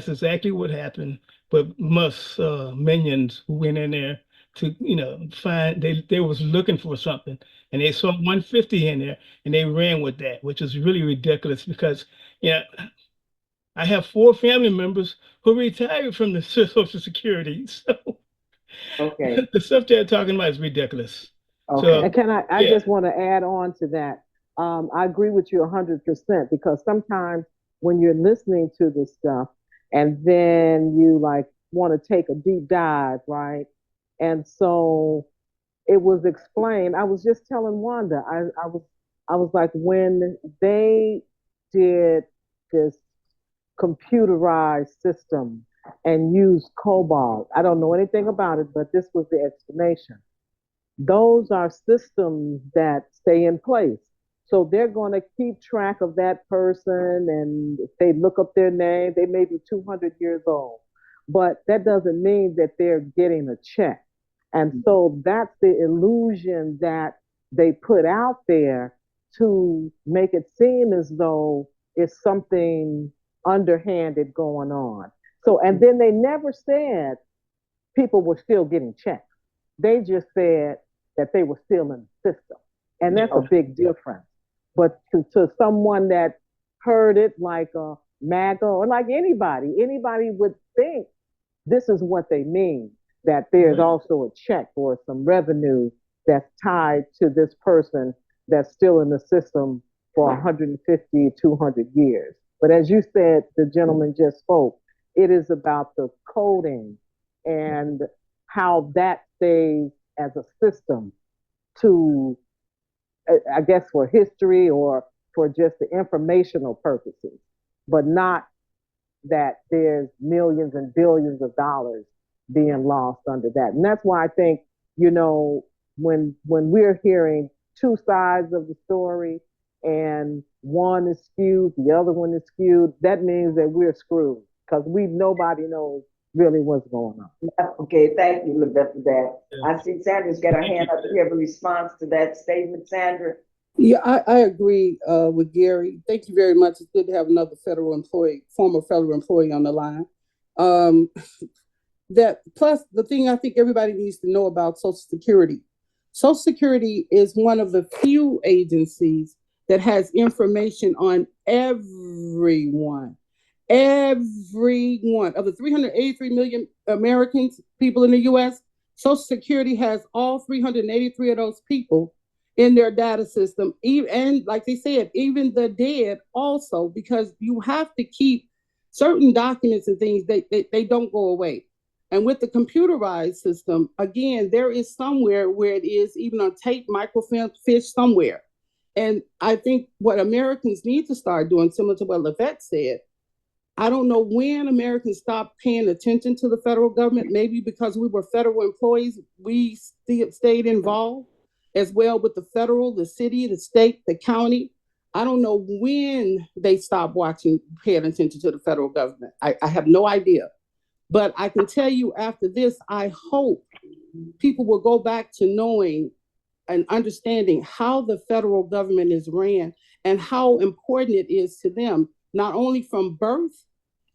that's exactly what happened. But Musk's minions who went in there to, find they was looking for something, and they saw 150 in there, and they ran with that, which is really ridiculous because, yeah, I have four family members who retired from the Social Security, so Okay. the stuff they're talking about is ridiculous. Okay. And So, can I yeah. just want to add on to that. I agree with you 100% because sometimes when you're listening to this stuff and then you like want to take a deep dive, right? And so it was explained. I was just telling Wanda, I was like, when they did this computerized system and used COBOL, I don't know anything about it, but this was the explanation. Those are systems that stay in place. So they're going to keep track of that person. And if they look up their name, they may be 200 years old. But that doesn't mean that they're getting a check. And so that's the illusion that they put out there to make it seem as though it's something underhanded going on. So, and then they never said people were still getting checks. They just said that they were still in the system. And that's a Yeah. big difference. But to someone that heard it like a MAGA or like anybody would think this is what they mean, that there's Right. also a check or some revenue that's tied to this person that's still in the system for 150, 200 years. But as you said, the gentleman just spoke, it is about the coding and how that stays as a system to, I guess, for history or for just the informational purposes, but not that there's millions and billions of dollars being lost under that. And that's why I think, when we're hearing two sides of the story and one is skewed, the other one is skewed, that means that we're screwed because nobody knows really what's going on. Okay, thank you, Levette, for that. Yeah. I see Sandra's got her Thank you. hand up. Do you have a response to that statement, Sandra? Yeah, I agree with Gary. Thank you very much. It's good to have another federal employee, former federal employee on the line. Um, that plus the thing I think everybody needs to know about Social Security. Social Security is one of the few agencies that has information on everyone. Everyone of the 383 million Americans, people in the US, Social Security has all 383 of those people in their data system. And like they said, even the dead also, because you have to keep certain documents and things, they don't go away. And with the computerized system, again, there is somewhere where it is even on tape, microfilm, fish somewhere. And I think what Americans need to start doing, similar to what Levette said, I don't know when Americans stopped paying attention to the federal government. Maybe because we were federal employees, we stayed involved as well with the federal, the city, the state, the county. I don't know when they stopped paying attention to the federal government. I have no idea. But I can tell you after this, I hope people will go back to knowing and understanding how the federal government is ran and how important it is to them, not only from birth,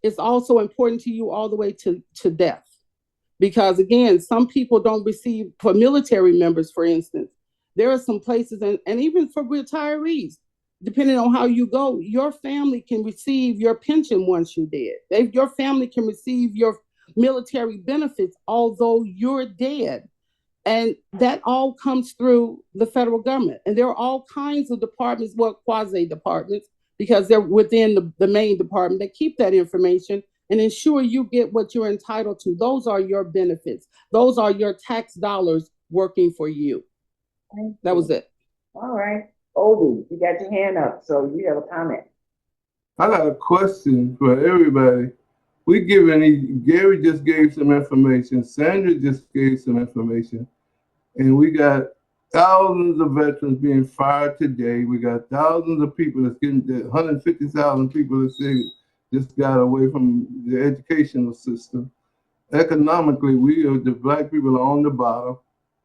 it's also important to you all the way to death. Because again, some people don't receive, for military members, for instance, there are some places, and even for retirees, depending on how you go, your family can receive your pension once you're dead. Your family can receive your military benefits, although you're dead. And that all comes through the federal government. And there are all kinds of departments, well, quasi departments, because they're within the main department that keep that information and ensure you get what you're entitled to. Those are your benefits. Those are your tax dollars working for you. That was it. All right. Obi, you got your hand up, so you have a comment. I got a question for everybody. Gary just gave some information, Sandra just gave some information, and we got thousands of veterans being fired today. We got thousands of people that's getting 150,000 people that say just got away from the educational system. Economically, the black people are on the bottom,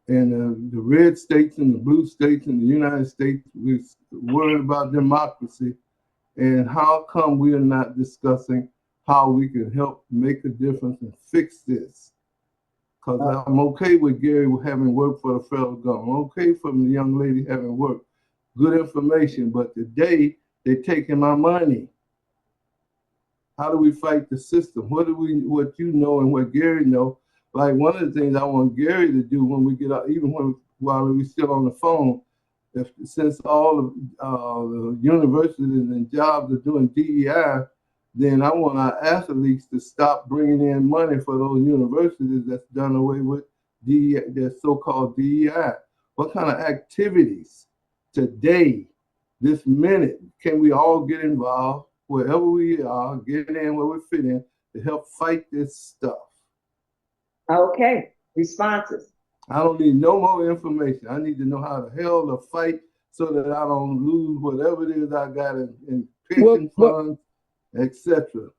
and the red states and the blue states in the United States, we're worried about democracy. And how come we are not discussing how we can help make a difference and fix this. Because I'm okay with Gary having worked for the federal government. I'm okay for the young lady having worked. Good information, but today they're taking my money. How do we fight the system? What you know and what Gary know? Like one of the things I want Gary to do when we get out, even while we're still on the phone, since all of the universities and jobs are doing DEI, then I want our athletes to stop bringing in money for those universities that's done away with DEI, their so-called DEI. What kind of activities today, this minute, can we all get involved, wherever we are, get in where we fit in, to help fight this stuff? Okay, responses. I don't need no more information. I need to know how the hell to fight so that I don't lose whatever it is I got in pension funds, etc.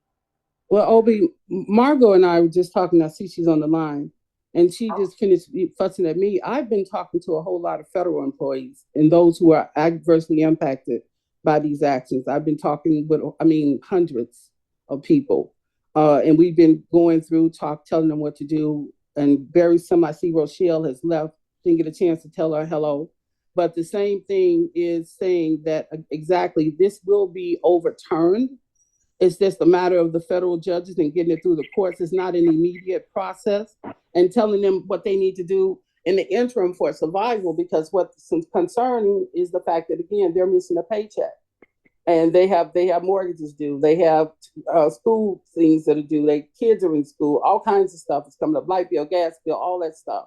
Well, Obi, Margot and I were just talking. I see she's on the line, and she just finished fussing at me. I've been talking to a whole lot of federal employees and those who are adversely impacted by these actions. I've been talking with, hundreds of people, and we've been going through telling them what to do. And very some, I see Rochelle has left, didn't get a chance to tell her hello. But the same thing is saying that exactly this will be overturned. It's just a matter of the federal judges and getting it through the courts. It's not an immediate process, and telling them what they need to do in the interim for survival, because what's concerning is the fact that, again, they're missing a paycheck. And they have mortgages due. They have school things that are due. Their kids are in school. All kinds of stuff is coming up. Light bill, gas bill, all that stuff.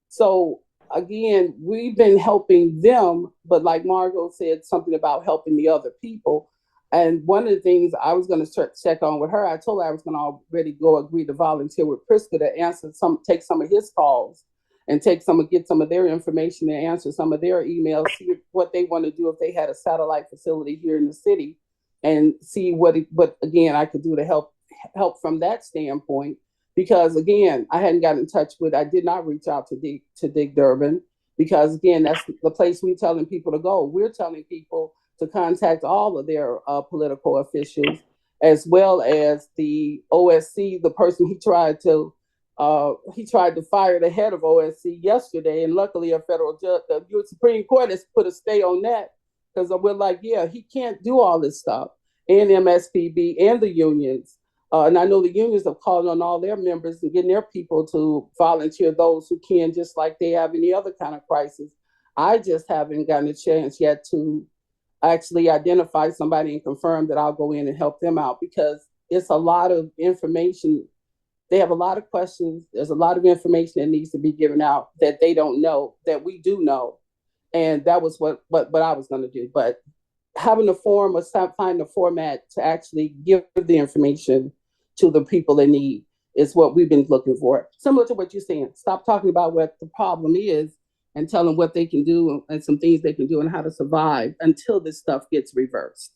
So again, we've been helping them, but like Margot said, something about helping the other people. And one of the things I was going to check on with her, I told her I was going to already go agree to volunteer with Priska to take some of his calls and get some of their information and answer some of their emails, see what they want to do if they had a satellite facility here in the city, and see what again I could do to help from that standpoint. Because again, I did not reach out to Dig Durbin, because again, that's the place we're telling people to go. We're telling people to contact all of their political officials, as well as the OSC, the person he tried to fire the head of OSC yesterday, and luckily a federal judge, the U.S. Supreme Court, has put a stay on that, because we're like, yeah, he can't do all this stuff, and MSPB and the unions. And I know the unions have called on all their members and getting their people to volunteer, those who can, just like they have any other kind of crisis. I just haven't gotten a chance yet to actually identify somebody and confirm that I'll go in and help them out, because it's a lot of information. They have a lot of questions. There's a lot of information that needs to be given out that they don't know, that we do know. And that was what I was going to do. But having a forum, or finding a format to actually give the information to the people in need is what we've been looking for. Similar to what you're saying. Stop talking about what the problem is and tell them what they can do and some things they can do and how to survive until this stuff gets reversed.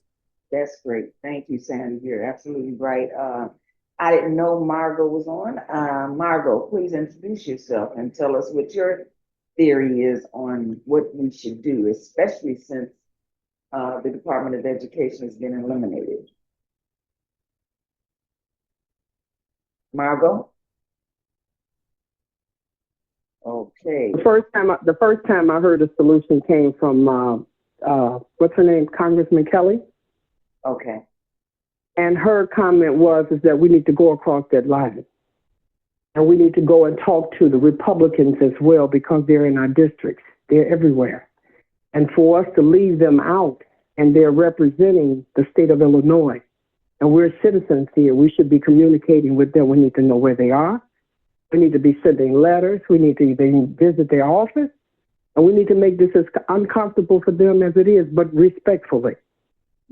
That's great. Thank you, Sandy. You're absolutely right. I didn't know Margot was on. Margot, please introduce yourself and tell us what your theory is on what we should do, especially since the Department of Education has been eliminated. Margot? Okay. The first time I heard a solution came from what's her name, Congressman Kelly. Okay. And her comment is that we need to go across that line. And we need to go and talk to the Republicans as well, because they're in our districts. They're everywhere. And for us to leave them out, and they're representing the state of Illinois, and we're citizens here, we should be communicating with them. We need to know where they are. We need to be sending letters. We need to even visit their office. And we need to make this as uncomfortable for them as it is, but respectfully.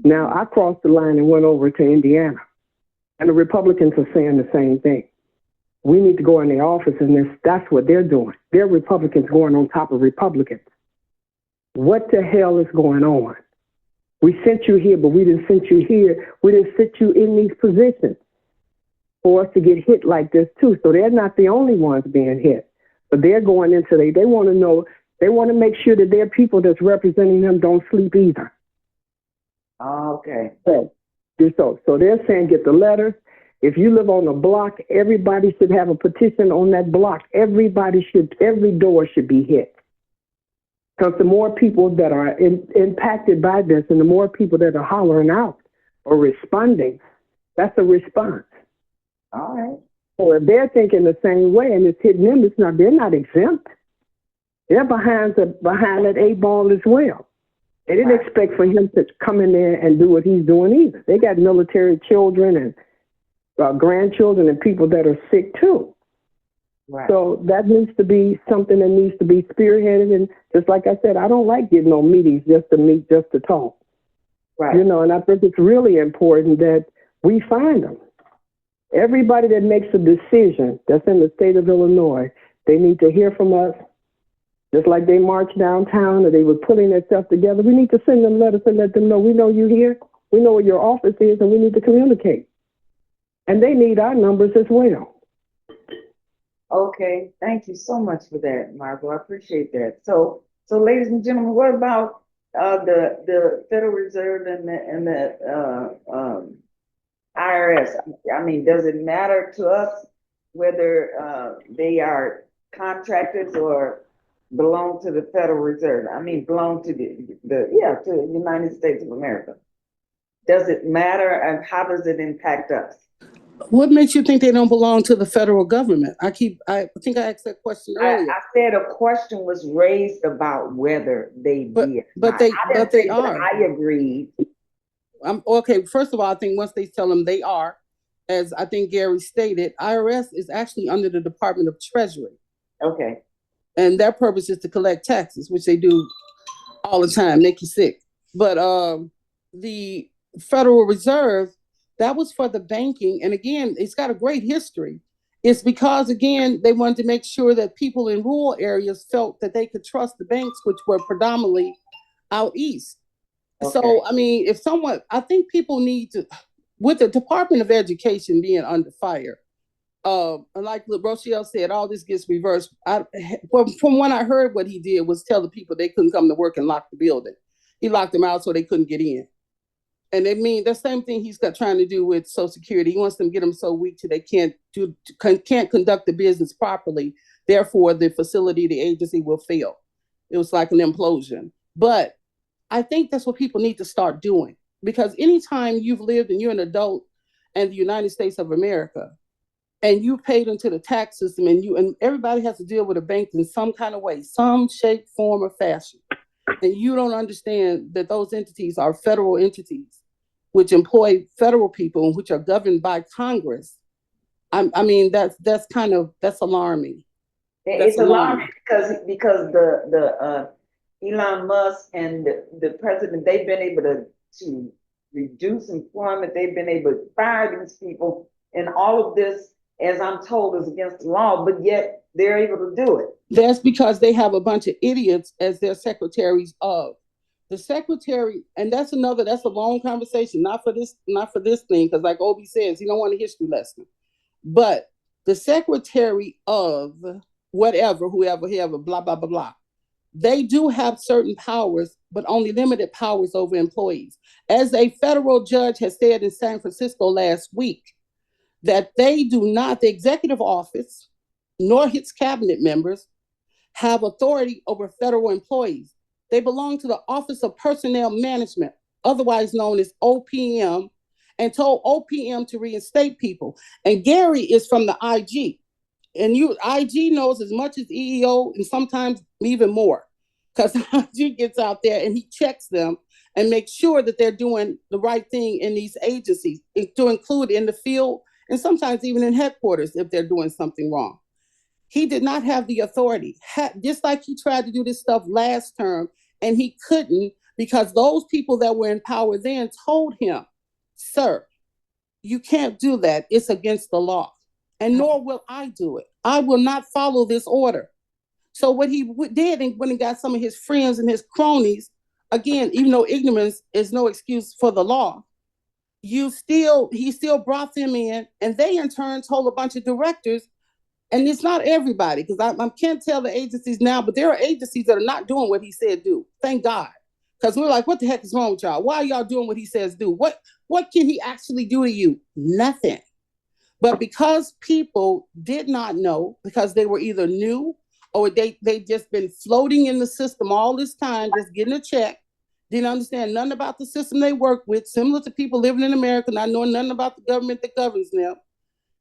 Now, I crossed the line and went over to Indiana, and the Republicans are saying the same thing. We need to go in their office, and that's what they're doing. They're Republicans going on top of Republicans. What the hell is going on? We sent you here, but we didn't send you here. We didn't sit you in these positions for us to get hit like this too. So they're not the only ones being hit, but they're going into they want to know, they want to make sure that their people that's representing them don't sleep either. Okay. So they're saying get the letters, If you live on a block, everybody should have a petition on that block. Every door should be hit. Because the more people that are impacted by this and the more people that are hollering out or responding, that's a response. All right. So if they're thinking the same way and it's hitting them, they're not exempt. They're behind that 8 ball as well. They didn't expect for him to come in there and do what he's doing either. They got military children and grandchildren and people that are sick too. Right. So that needs to be something that needs to be spearheaded. And just like I said, I don't like getting on meetings just to meet, just to talk. Right. You know, and I think it's really important that we find them. Everybody that makes a decision that's in the state of Illinois, they need to hear from us. Just like they march downtown or they were putting their stuff together, we need to send them letters and let them know we know you're here, we know where your office is, and we need to communicate. And they need our numbers as well. Okay, thank you so much for that, Margot. I appreciate that. So ladies and gentlemen, what about the Federal Reserve and the IRS? I mean, does it matter to us whether they are contractors or belong to the Federal Reserve? I mean, belong to to the United States of America. Does it matter, and how does it impact us? What makes you think they don't belong to the federal government? I think I asked that question earlier. I said a question was raised about whether they did. But they are. I agreed. Okay, first of all, I think once they tell them they are, as I think Gary stated, IRS is actually under the Department of Treasury. Okay. And their purpose is to collect taxes, which they do all the time, make you sick. But the Federal Reserve, that was for the banking. And again, it's got a great history. It's because, again, they wanted to make sure that people in rural areas felt that they could trust the banks, which were predominantly out east. Okay. So, I mean, I think people need to, with the Department of Education being under fire, like Rochelle said, all this gets reversed. From what I heard, what he did was tell the people they couldn't come to work and lock the building. He locked them out so they couldn't get in. And they mean the same thing he's trying to do with Social Security. He wants them to get them so weak till they can't conduct the business properly. Therefore, the facility, the agency will fail. It was like an implosion. But I think that's what people need to start doing, because anytime you've lived and you're an adult in the United States of America and you paid into the tax system and everybody has to deal with a bank in some kind of way, some shape, form, or fashion. And you don't understand that those entities are federal entities, which employ federal people, which are governed by Congress. I mean, that's alarming. It's alarming because the Elon Musk and the president, they've been able to reduce employment. They've been able to fire these people, and all of this, as I'm told, is against the law, but yet they're able to do it. That's because they have a bunch of idiots as their secretaries of. The secretary, and that's a long conversation, not for this thing, because like Obi says, you don't want a history lesson. But the secretary of whoever, blah, blah, blah, blah, they do have certain powers, but only limited powers over employees. As a federal judge has said in San Francisco last week, that they do not, the executive office, nor its cabinet members, have authority over federal employees. They belong to the Office of Personnel Management, otherwise known as OPM, and told OPM to reinstate people. And Gary is from the IG. And IG knows as much as EEO and sometimes even more, because IG gets out there and he checks them and makes sure that they're doing the right thing in these agencies, to include in the field and sometimes even in headquarters if they're doing something wrong. He did not have the authority, just like he tried to do this stuff last term, and he couldn't, because those people that were in power then told him, sir, you can't do that. It's against the law. And nor will I do it. I will not follow this order. So what he did, and when he got some of his friends and his cronies, again, even though ignorance is no excuse for the law, he still brought them in, and they in turn told a bunch of directors, and it's not everybody, because I can't tell the agencies now, but there are agencies that are not doing what he said do. Thank God. Because we're like, what the heck is wrong with y'all? Why are y'all doing what he says do? What can he actually do to you? Nothing. But because people did not know, because they were either new or they just been floating in the system all this time, just getting a check, didn't understand nothing about the system they work with, similar to people living in America, not knowing nothing about the government that governs them.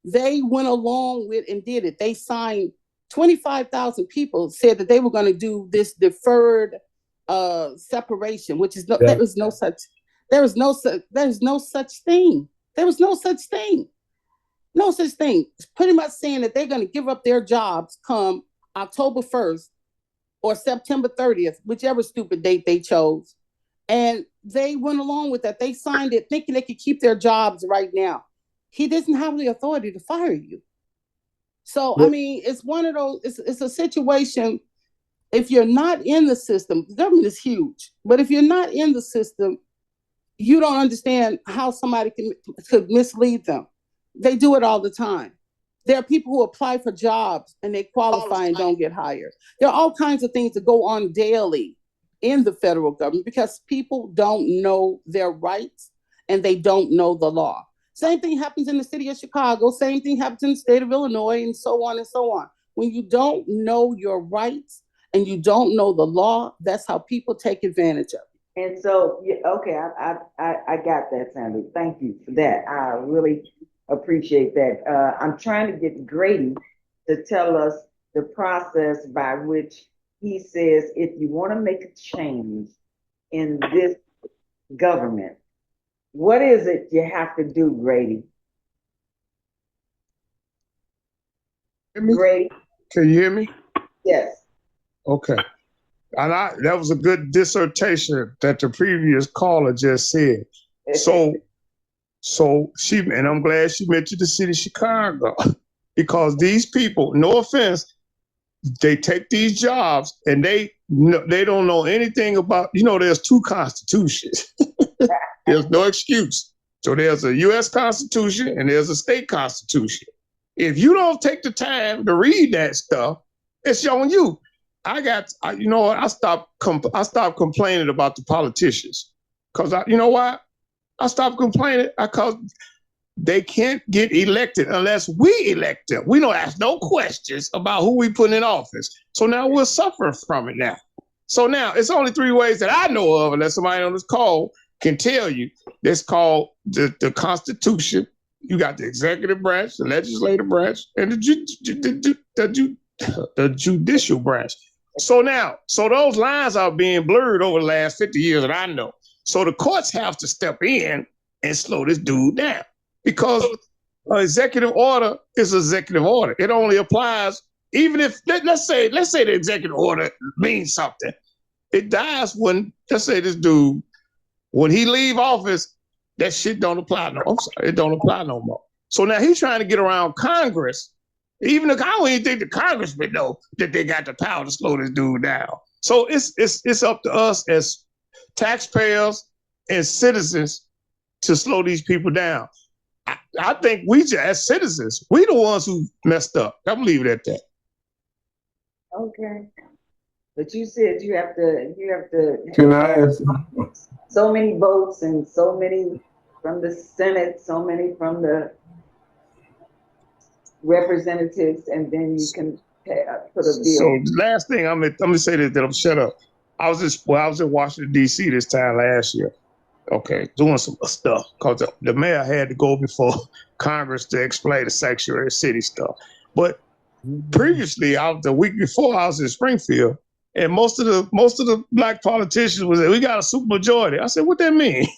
They went along with and did it. They signed 25,000 people said that they were going to do this deferred separation, which is there is no such thing. There was no such thing. No such thing. It's pretty much saying that they're going to give up their jobs come October 1st or September 30th, whichever stupid date they chose. And they went along with that. They signed it thinking they could keep their jobs right now. He doesn't have the authority to fire you. So, I mean, it's one of those, it's a situation. If you're not in the system, the government is huge, but if you're not in the system, you don't understand how somebody could mislead them. They do it all the time. There are people who apply for jobs and they qualify and don't get hired. There are all kinds of things that go on daily in the federal government because people don't know their rights and they don't know the law. Same thing happens in the city of Chicago. Same thing happens in the state of Illinois, and so on and so on. When you don't know your rights and you don't know the law, that's how people take advantage of it. And so, okay, I got that, Sandy. Thank you for that. I really appreciate that. I'm trying to get Grady to tell us the process by which he says, if you want to make a change in this government, what is it you have to do, Grady? Grady? Can you hear me? Yes. Okay. And that was a good dissertation that the previous caller just said. So she, and I'm glad she mentioned the city of Chicago, because these people, no offense, they take these jobs and they don't know anything about, there's two constitutions. There's no excuse. So there's a U.S. Constitution and there's a state constitution. If you don't take the time to read that stuff, it's on you. I stopped complaining about the politicians because you know why? I stopped complaining because they can't get elected unless we elect them. We don't ask no questions about who we put in office. So now we're suffering from it now. So now it's only three ways that I know of, unless somebody on this call can tell you. It's called the Constitution. You got the executive branch, the legislative branch, and the judicial branch. So those lines are being blurred over the last 50 years that I know. So the courts have to step in and slow this dude down, because an executive order is an executive order. It only applies even if, let's say the executive order means something. It dies when, let's say this dude, when he leave office, that shit don't apply no more. I'm sorry, it don't apply no more. So now he's trying to get around Congress. Even if I don't even think the congressmen know that they got the power to slow this dude down. So it's up to us as taxpayers and citizens to slow these people down. I think we just, as citizens, we the ones who messed up. I'm leave it at that. Okay. But you said you have to. Can I ask? So many votes and so many from the Senate, so many from the representatives, and then you can put a bill. So the last thing I'm gonna say that I'm shut up. I was in Washington D.C. this time last year. Okay, doing some stuff because the mayor had to go before Congress to explain the sanctuary city stuff. But previously, the week before, I was in Springfield, and most of the black politicians was there. We got a super majority. I said, "What that mean?"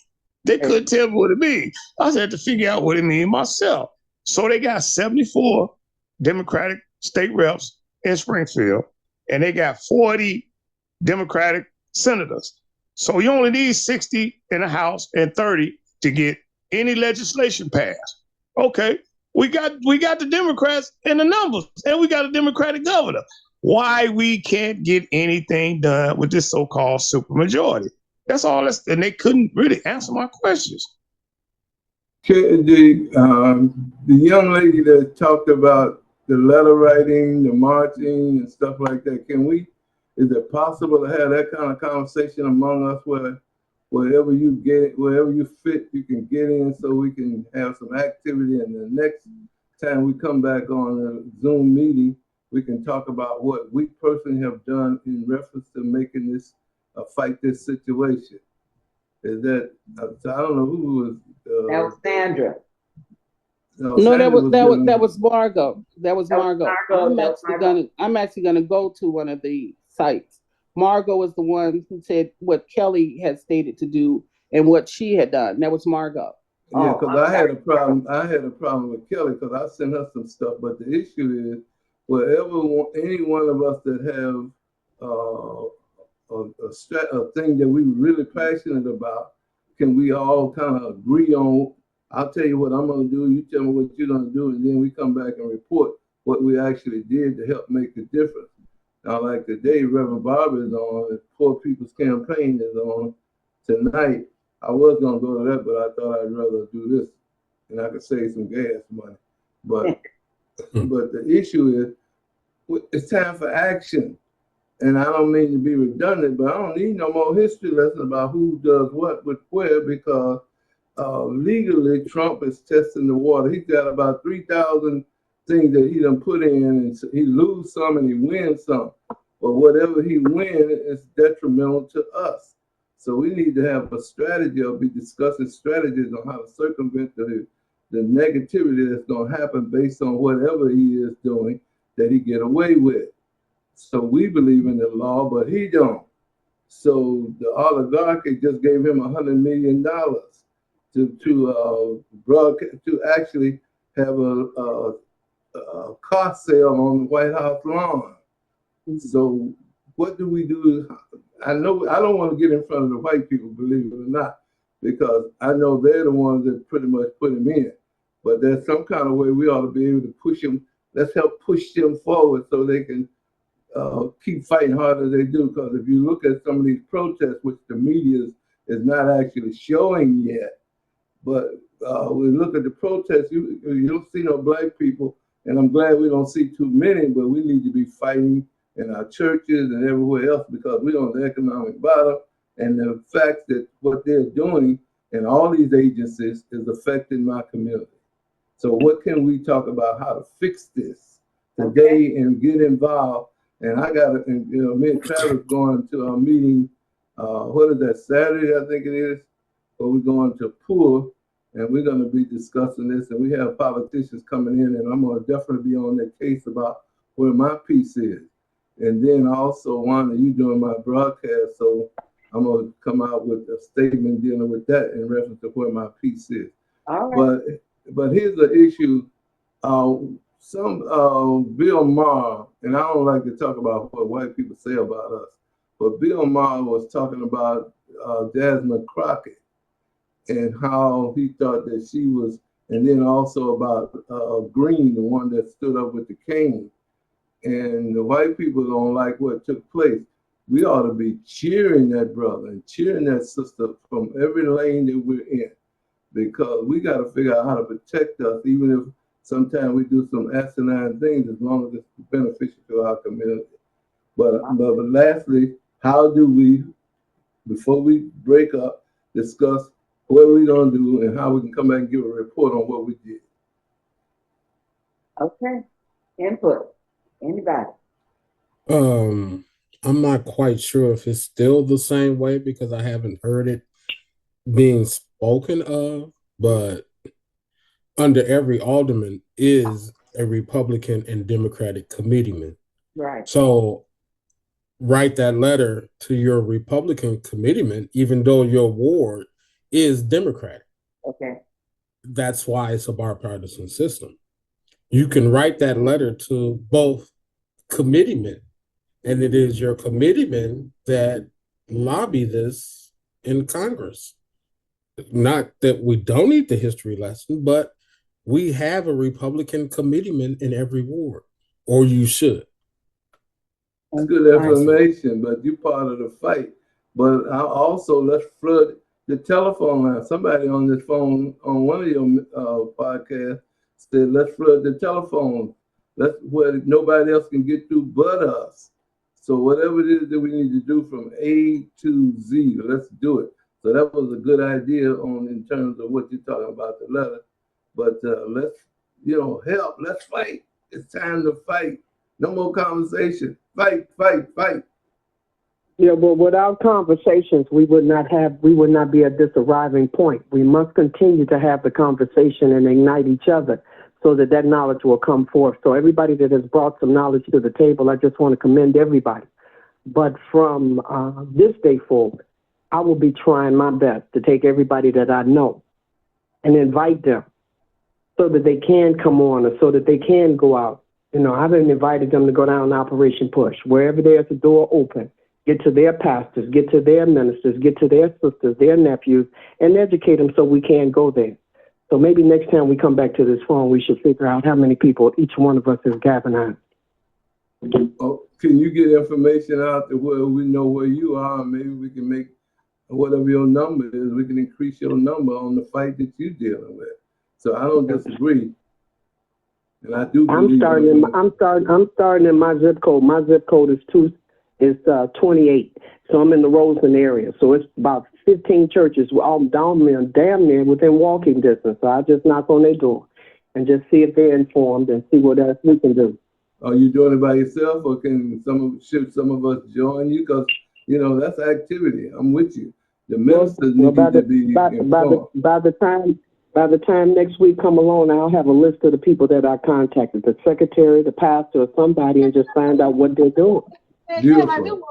They couldn't tell me what it mean. I had to figure out what it mean myself. So they got 74 Democratic state reps in Springfield, and they got 40 Democratic senators. So you only need 60 in the House and 30 to get any legislation passed. Okay, we got the Democrats in the numbers, and we got a Democratic governor. Why we can't get anything done with this so-called supermajority? That's all. And they couldn't really answer my questions. The young lady that talked about the letter writing, the marching, and stuff like that. Is it possible to have that kind of conversation among us where wherever you fit, you can get in, so we can have some activity in the next time we come back on a Zoom meeting, we can talk about what we personally have done in reference to making this fight this situation. Is that so I don't know who was. That was Sandra. No, No, Sandra that was Margot. That was Margot. I'm actually gonna go to one of the sites. Margot was the one who said what Kelly had stated to do and what she had done. That was Margot. Yeah, because I had a problem. I had a problem with Kelly because I sent her some stuff. But the issue is, any one of us that have a thing that we were really passionate about, can we all kind of agree on? I'll tell you what I'm going to do. You tell me what you're going to do, and then we come back and report what we actually did to help make a difference. Now, like today, Reverend Barber is on. Poor People's Campaign is on tonight. I was gonna go to that, but I thought I'd rather do this, and I could save some gas money. But but the issue is, it's time for action, and I don't mean to be redundant, but I don't need no more history lesson about who does what with where, because legally Trump is testing the water. He's got about 3,000 things that he done put in, and he lose some and he wins some. But whatever he wins is detrimental to us. So we need to have a strategy or be discussing strategies on how to circumvent the negativity that's going to happen based on whatever he is doing that he get away with. So we believe in the law, but he don't. So the oligarchy just gave him $100 million to actually have a car sale on the White House lawn. So what do we do? I know I don't want to get in front of the white people, believe it or not, because I know they're the ones that pretty much put him in. But there's some kind of way we ought to be able to push them. Let's help push them forward so they can keep fighting hard as they do. Because if you look at some of these protests, which the media is not actually showing yet, but we look at the protests, you don't see no black people, and I'm glad we don't see too many, but we need to be fighting in our churches and everywhere else because we're on the economic bottom, and the fact that what they're doing in all these agencies is affecting my community. So what can we talk about how to fix this today and get involved? And I got to, me and Travis going to a meeting, what is that, Saturday, I think it is, where we're going to Poor, and we're going to be discussing this, and we have politicians coming in, and I'm going to definitely be on their case about where my piece is. And then also, Wanda, you doing my broadcast, so I'm going to come out with a statement dealing with that in reference to where my piece is. All right. But here's the issue. Bill Maher, and I don't like to talk about what white people say about us, but Bill Maher was talking about Jasmine Crockett and how he thought that she was, and then also about Green, the one that stood up with the cane. And the white people don't like what took place. We ought to be cheering that brother and cheering that sister from every lane that we're in, because we got to figure out how to protect us, even if sometimes we do some asinine things, as long as it's beneficial to our community. But lastly, how do we, before we break up, discuss what we're going to do and how we can come back and give a report on what we did? Okay. Input. Anybody? I'm not quite sure if it's still the same way because I haven't heard it being spoken of, but under every alderman is a Republican and Democratic committeeman. Right. So write that letter to your Republican committeeman, even though your ward is Democratic. Okay. That's why it's a bipartisan system. You can write that letter to both committeemen, and it is your committeemen that lobby this in Congress. Not that we don't need the history lesson, but we have a Republican committeeman in every ward, or you should. It's good information, but you're part of the fight. But I also, let's flood the telephone line. Somebody on this phone, on one of your podcasts, said, let's flood the telephone. That's where nobody else can get through but us. So whatever it is that we need to do from A to Z, let's do it. So that was a good idea in terms of what you're talking about, the letter. But help. Let's fight. It's time to fight. No more conversation. Fight, fight, fight. Yeah, but without conversations, we would not be at this arriving point. We must continue to have the conversation and ignite each other so that knowledge will come forth. So everybody that has brought some knowledge to the table, I just want to commend everybody. But from this day forward, I will be trying my best to take everybody that I know and invite them so that they can come on or so that they can go out. I've invited them to go down Operation Push. Wherever there's a door open, get to their pastors, get to their ministers, get to their sisters, their nephews, and educate them so we can go there. So maybe next time we come back to this phone, we should figure out how many people each one of us is gathering. Oh, can you get information out to where we know where you are? Maybe we can make whatever your number is, we can increase your number on the fight that you're dealing with. So I don't disagree. And I do believe I'm starting in my zip code. My zip code is 28. So I'm in the Roseland area. So it's about 15 churches all down there, damn near within walking distance. So I just knock on their door and just see if they're informed and see what else we can do. Are you doing it by yourself, or should some of us join you? Because that's activity. I'm with you. The ministers need to be informed. By the time next week come along, I'll have a list of the people that I contacted, the secretary, the pastor, or somebody, and just find out what they're doing. Beautiful.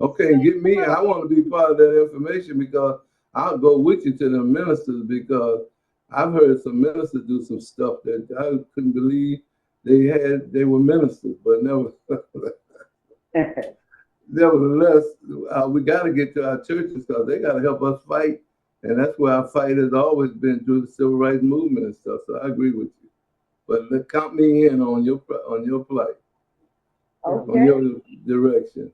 Okay, get me. I want to be part of that information because I'll go with you to the ministers, because I've heard some ministers do some stuff that I couldn't believe they were ministers, but never. Nevertheless, we got to get to our churches because they got to help us fight. And that's where our fight has always been through the civil rights movement and stuff. So I agree with you. But count me in on your plight, Okay. on your direction.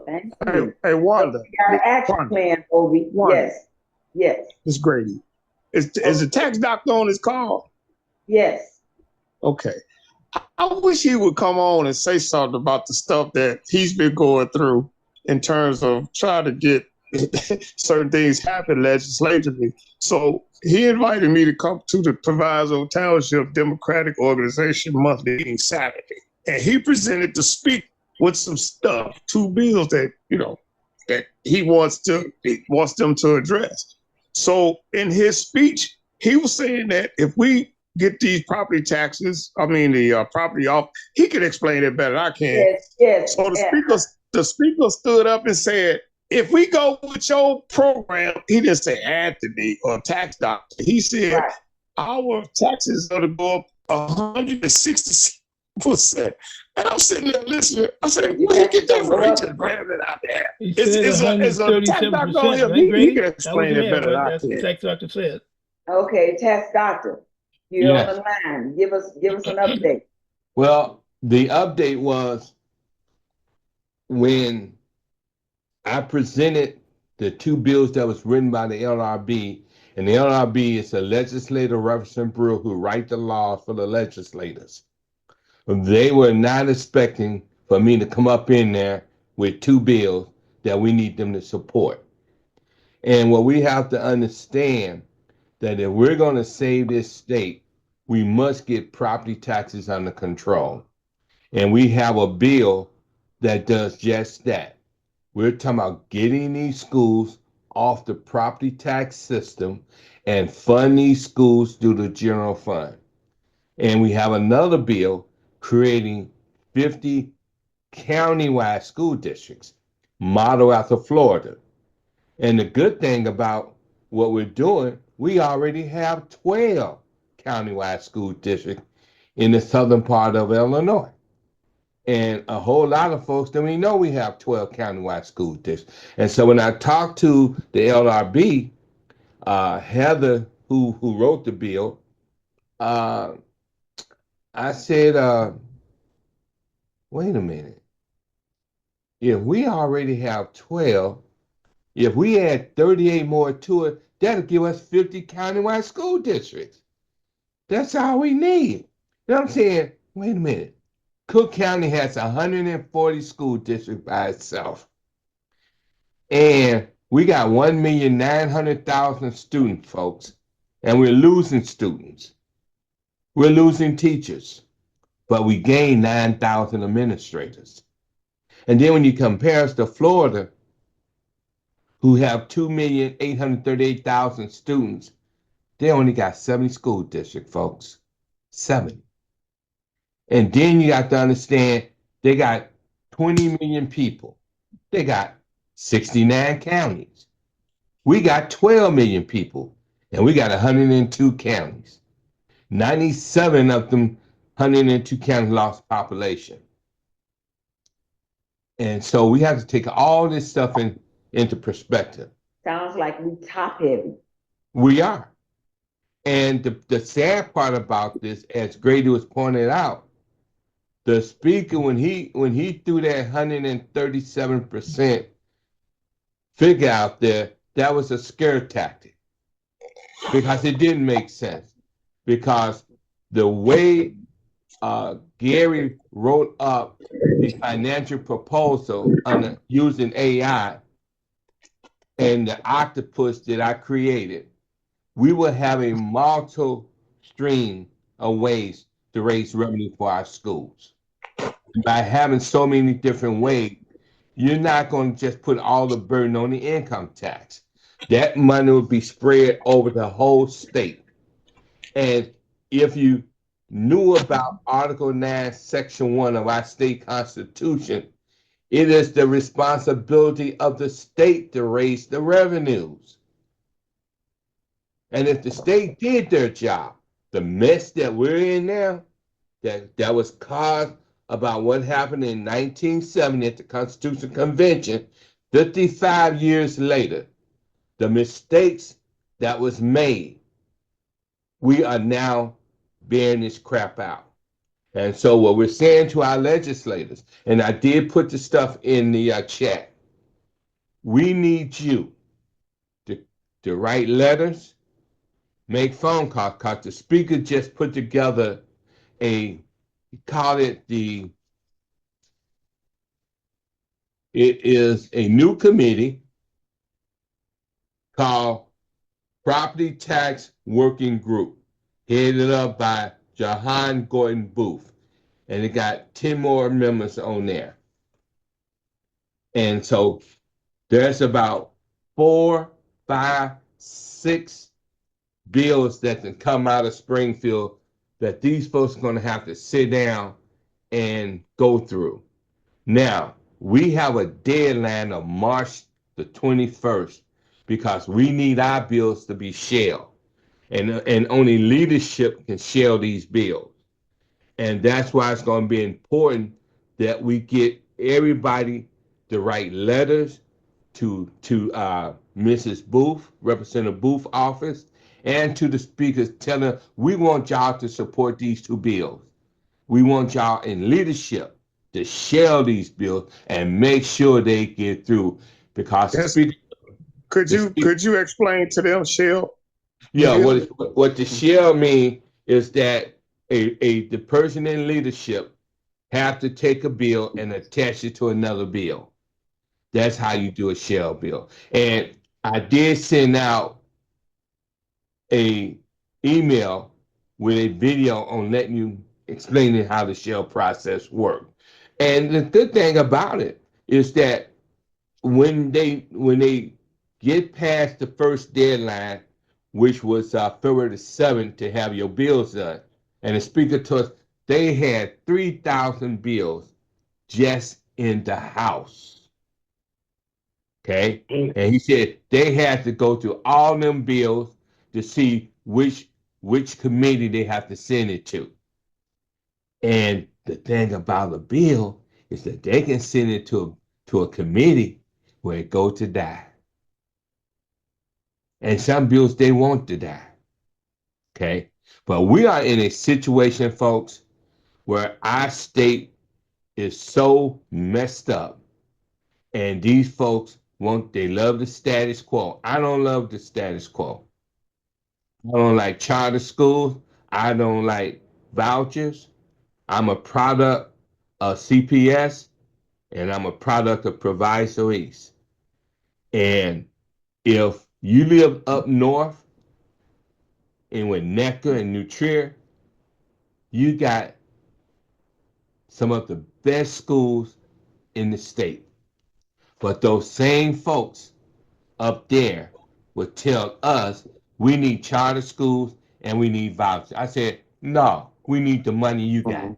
Thank you. Hey, Wanda. We got an action plan, Obi. Yes. Yes. It's Grady. Is the tax doctor on his call? Yes. Okay. I wish he would come on and say something about the stuff that he's been going through in terms of trying to get certain things happen legislatively. So he invited me to come to the Proviso Township Democratic Organization monthly meeting Saturday. And he presented to speak with some stuff, 2 bills that, that he wants them to address. So in his speech, he was saying that if we get these property taxes, the property off, he can explain it better than I can. Yes. So the speaker stood up and said, if we go with your program, he didn't say Anthony or tax doctor. He said our taxes are to go up 166%. And I'm sitting there listening. I said, where you get that from? He just grabbed it out there. It's a tax doctor on him. He can explain it better than I can. That's what the tax doctor said. Okay, tax doctor, you're on the line. Give us an update. Well, the update was when I presented the 2 bills that was written by the LRB, and the LRB is a legislative reference bureau who write the laws for the legislators. They were not expecting for me to come up in there with 2 bills that we need them to support. And what we have to understand that if we're going to save this state, we must get property taxes under control. And we have a bill that does just that. We're talking about getting these schools off the property tax system and fund these schools through the general fund. And we have another bill creating 50 countywide school districts, model after Florida. And the good thing about what we're doing, we already have 12 countywide school districts in the southern part of Illinois. And a whole lot of folks don't even know we have 12 countywide school districts. And so when I talked to the LRB, Heather, who wrote the bill, I said, wait a minute. If we already have 12, if we add 38 more to it, that'll give us 50 countywide school districts. That's all we need. You know what I'm saying? Wait a minute. Cook County has 140 school districts by itself. And we got 1,900,000 students, folks. And we're losing students. We're losing teachers, but we gained 9,000 administrators. And then when you compare us to Florida, who have 2,838,000 students, they only got 70 school districts, folks. 70. And then you got to understand they got 20 million people. They got 69 counties. We got 12 million people, and we got 102 counties. 97 of them 102 counties lost population. And so we have to take all this stuff into perspective. Sounds like we top heavy. We are. And the sad part about this, as Grady was pointed out, the speaker, when he threw that 137% figure out there, that was a scare tactic because it didn't make sense. Because the way Gary wrote up the financial proposal using AI and the octopus that I created, we will have a multiple stream of ways to raise revenue for our schools. By having so many different ways, you're not going to just put all the burden on the income tax. That money will be spread over the whole state. And if you knew about Article 9, Section 1 of our state constitution, it is the responsibility of the state to raise the revenues. And if the state did their job, the mess that we're in now, that was caused about what happened in 1970 at the Constitutional Convention, 55 years later, the mistakes that was made, we are now bearing this crap out. And so what we're saying to our legislators, and I did put the stuff in the chat, we need you to write letters, make phone calls, because the speaker just put together he called it it is a new committee called Property Tax Working Group, headed up by Jahan Gordon Booth. And it got 10 more members on there. And so there's about 4, 5, 6 bills that can come out of Springfield that these folks are going to have to sit down and go through. Now, we have a deadline of March the 21st because we need our bills to be shelved. And only leadership can shelve these bills. And that's why it's going to be important that we get everybody to write letters to Mrs. Booth, Representative Booth office, and to the speakers telling them we want y'all to support these 2 bills. We want y'all in leadership to shelve these bills and make sure they get through. Because Yes. Could you explain to them, Shell? Yeah, what the shell mean is that the person in leadership have to take a bill and attach it to another bill. That's how you do a shell bill. And I did send out a email with a video on letting you explaining how the shell process works. And the good thing about it is that when they get past the first deadline, which was February the 7th, to have your bills done, and the speaker told us they had 3,000 bills just in the House. Okay, and he said they had to go through all them bills to see which committee they have to send it to. And the thing about a bill is that they can send it to a committee where it go to die. And some bills they want to die. Okay, but we are in a situation, folks, where our state is so messed up, and these folks they love the status quo. I don't love the status quo. I don't like charter schools. I don't like vouchers. I'm a product of CPS, and I'm a product of Proviso East. And if you live up north in Winnetka and New Trier, you got some of the best schools in the state. But those same folks up there would tell us we need charter schools and we need vouchers. I said, no, we need the money you got.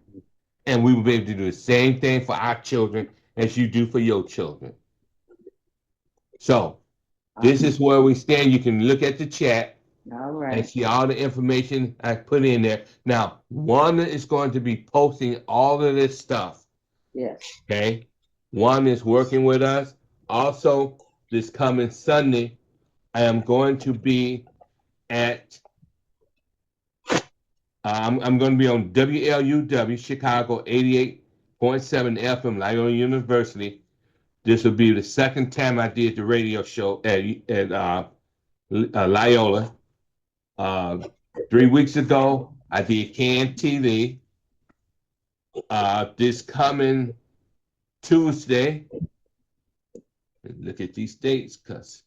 And we will be able to do the same thing for our children as you do for your children. So this is where we stand. You can look at the chat All and right. see all the information I put in there. Now, Wanda is going to be posting all of this stuff. Yes. Okay. One is working with us. Also, this coming Sunday, I am going to be at I'm going to be on WLUW Chicago 88.7 FM Loyola University. This will be the second time I did the radio show at Loyola. 3 weeks ago, I did CAN TV. This coming Tuesday, look at these dates, cause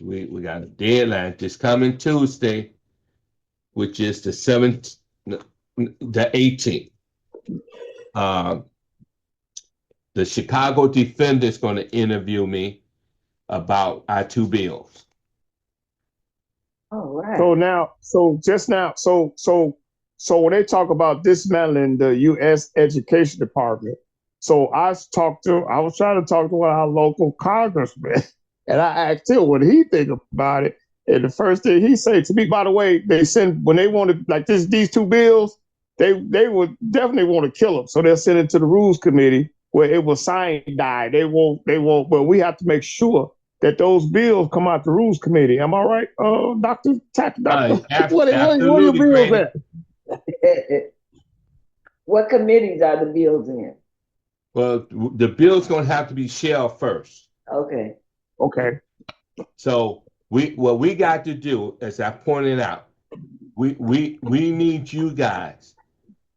we got a deadline. This coming Tuesday, which is the 7th, the 18th. The Chicago Defender is going to interview me about our two bills. All right. So when they talk about dismantling the U.S. Education Department, so I was trying to talk to one of our local congressmen, and I asked him what he think about it. And the first thing he said to me, by the way, they send when they wanted like these two bills, they would definitely want to kill them. So they'll send it to the Rules Committee where it will sign die. They won't. But we have to make sure that those bills come out the Rules Committee. Am I right, Dr. Doctor? What are your bills at? What committees are the bills in? Well, the bill's going to have to be shelved first. Okay. Okay. So what we got to do, as I pointed out, we need you guys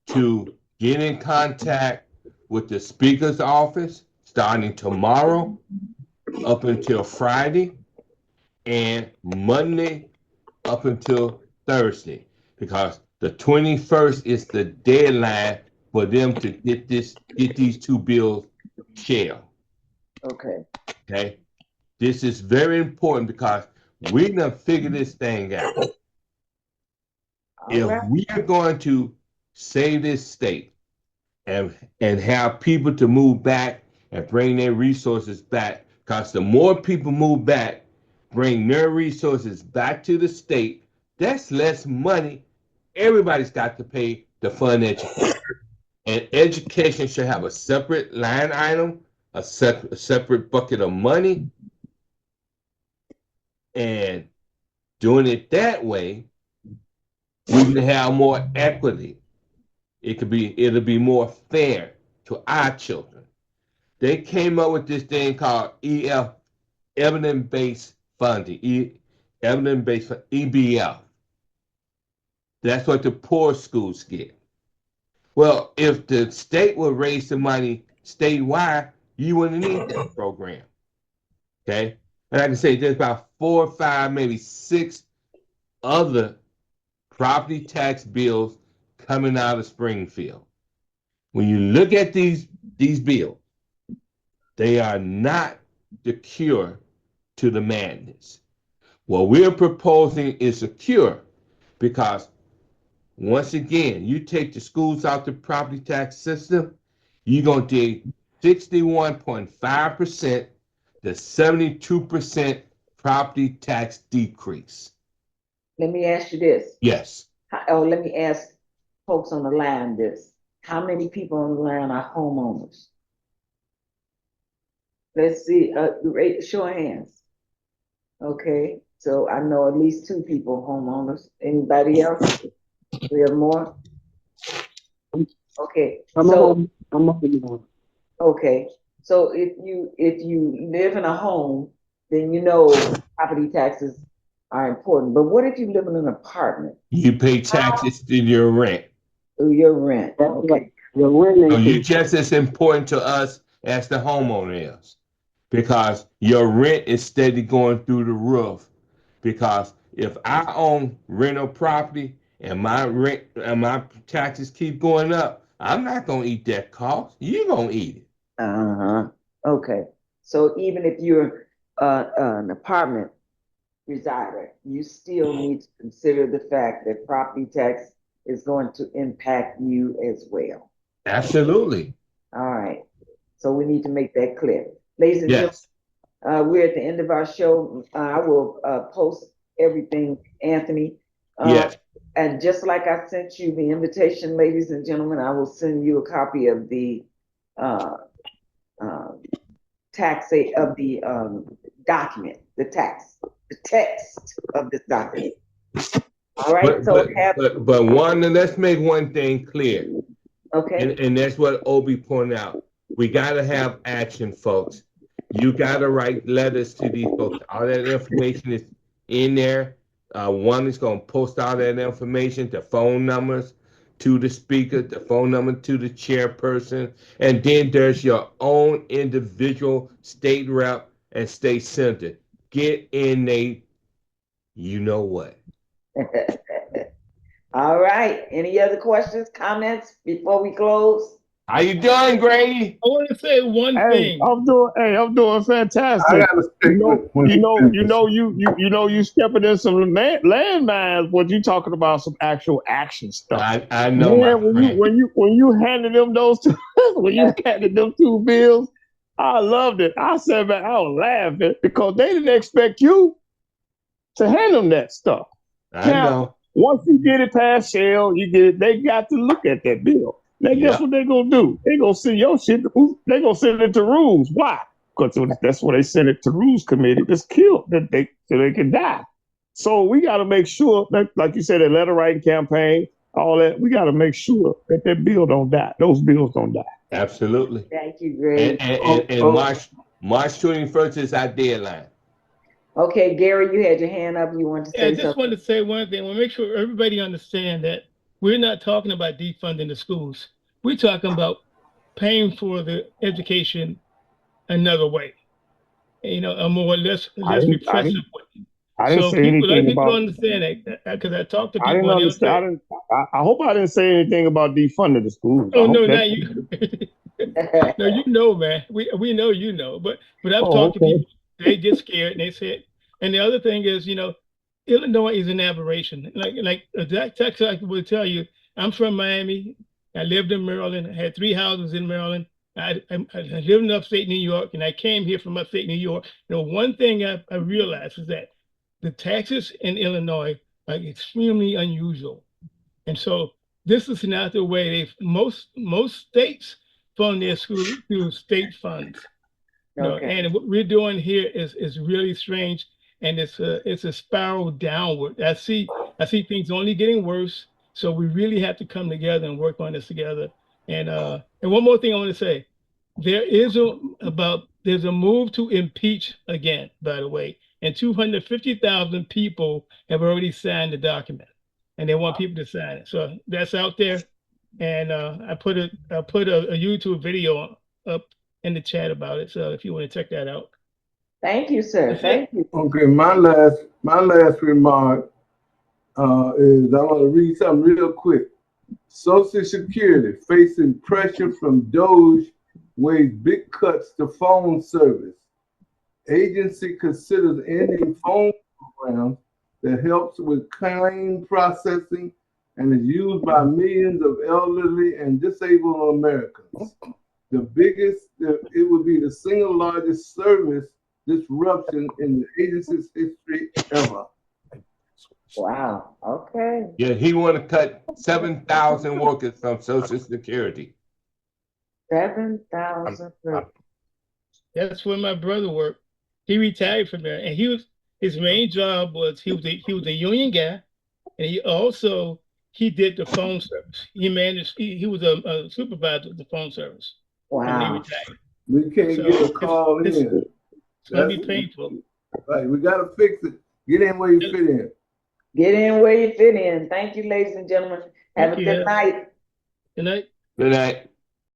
to get in contact with the Speaker's office starting tomorrow up until Friday and Monday up until Thursday, because the 21st is the deadline for them to get these two bills shelved. Okay. Okay. This is very important because we done figure this thing out. If we are going to save this state and have people to move back and bring their resources back, because the more people move back, bring their resources back to the state, that's less money everybody's got to pay to fund education. And education should have a separate line item, a separate bucket of money. And doing it that way, we can have more equity. It'll be more fair to our children. They came up with this thing called evidence-based funding, evidence-based EBF. That's what the poor schools get. Well, if the state would raise the money statewide, you wouldn't need that program. Okay? And I can say there's about 4 or 5, maybe 6 other property tax bills coming out of Springfield. When you look at these bills, they are not the cure to the madness. What we're proposing is a cure, because once again, you take the schools out the property tax system, you're going to take 61.5% to 72% property tax decrease. Let me ask you this. Yes. Let me ask folks on the line this. How many people on the line are homeowners? Let's see, show of hands. Okay, so I know at least 2 people homeowners. Anybody else? We have more? Okay. I'm a homeowner. Okay, so if you live in a home, then you know property taxes are important. But what if you live in an apartment? You pay taxes in your rent. Through your rent. Okay. Your rent So you're increase. just as important to us as the homeowner is, because your rent is steady going through the roof. Because if I own rental property and my rent and my taxes keep going up, I'm not gonna eat that cost. You gonna eat it. Uh-huh. Okay. So even if you're an apartment resider, you still need to consider the fact that property tax is going to impact you as well. Absolutely. All right. So we need to make that clear. Ladies and gentlemen, Yes. we're at the end of our show. I will post everything, Anthony. Yes. And just like I sent you the invitation, ladies and gentlemen, I will send you a copy of the uh, document, the text of this document. All right. But Wanda, let's make one thing clear. Okay. And that's what Obi pointed out. We got to have action, folks. You got to write letters to these folks. All that information is in there. One is going to post all that information, the phone numbers to the speaker, the phone number to the chairperson. And then there's your own individual state rep and state senator. Get in there. You know what? All right. Any other questions, comments before we close? How you doing, Grady? I want to say one thing. I'm doing fantastic. I got a statement. You stepping in some landmines. What you talking about? Some actual action stuff. I know, Man, my friend. when you handed them those two, when you handed them two bills, I loved it. I said, man, I was laughing because they didn't expect you to hand them that stuff. I know. Once you get it past Shell, you get it. They got to look at that bill. Now, guess what they gonna do? They gonna send your shit. They gonna send it to rules. Why? Because that's what they sent it to rules committee. Just kill that so they can die. So we got to make sure that, like you said, a letter writing campaign, all that. We got to make sure that bill don't die. Those bills don't die. Absolutely. Thank you, Greg. And March 21st is our deadline. Okay, Gary, you had your hand up. You want to say I something? just wanted to say one thing. We'll make sure everybody understand that we're not talking about defunding the schools. We're talking about paying for the education another way. You know, a more less repressive way. I didn't say A lot anything of people about. don't understand that because I talked to people. I didn't understand. I hope I didn't say anything about defunding the schools. Oh no, not you. No, you know, man. We know you know, but I've talked to people. They get scared and they said. And the other thing is, you know, Illinois is an aberration. Like Texas will tell you, I'm from Miami. I lived in Maryland. I had 3 houses in Maryland. I lived in upstate New York, and I came here from upstate New York. You know, one thing I realized is that the taxes in Illinois are extremely unusual, and so this is not the way most states fund their schools through state funds. No, and what we're doing here is really strange, and it's a spiral downward. I see things only getting worse. So we really have to come together and work on this together. And one more thing I want to say, there's a move to impeach again, by the way, and 250,000 people have already signed the document, and they want people to sign it. So that's out there, and I put a YouTube video up in the chat about it. So if you want to check that out. Thank you, sir. Thank you. Okay, my last remark is I want to read something real quick. Social Security facing pressure from DOGE weighs big cuts to phone service. Agency considers ending phone programs that helps with claim processing and is used by millions of elderly and disabled Americans. It would be the single largest service disruption in the agency's history ever. Wow. Okay. Yeah, he want to cut 7,000 workers from Social Security. 7,000. That's where my brother worked. He retired from there, and his main job was he was a union guy, and he did the phone service. He managed. He was a supervisor of the phone service. Wow. When he retired. We can't get a call in. It's gonna be painful. Right, we gotta fix it. Get in where you fit in. Get in where you fit in. Thank you, ladies and gentlemen. Have a good night. Good night. Good night.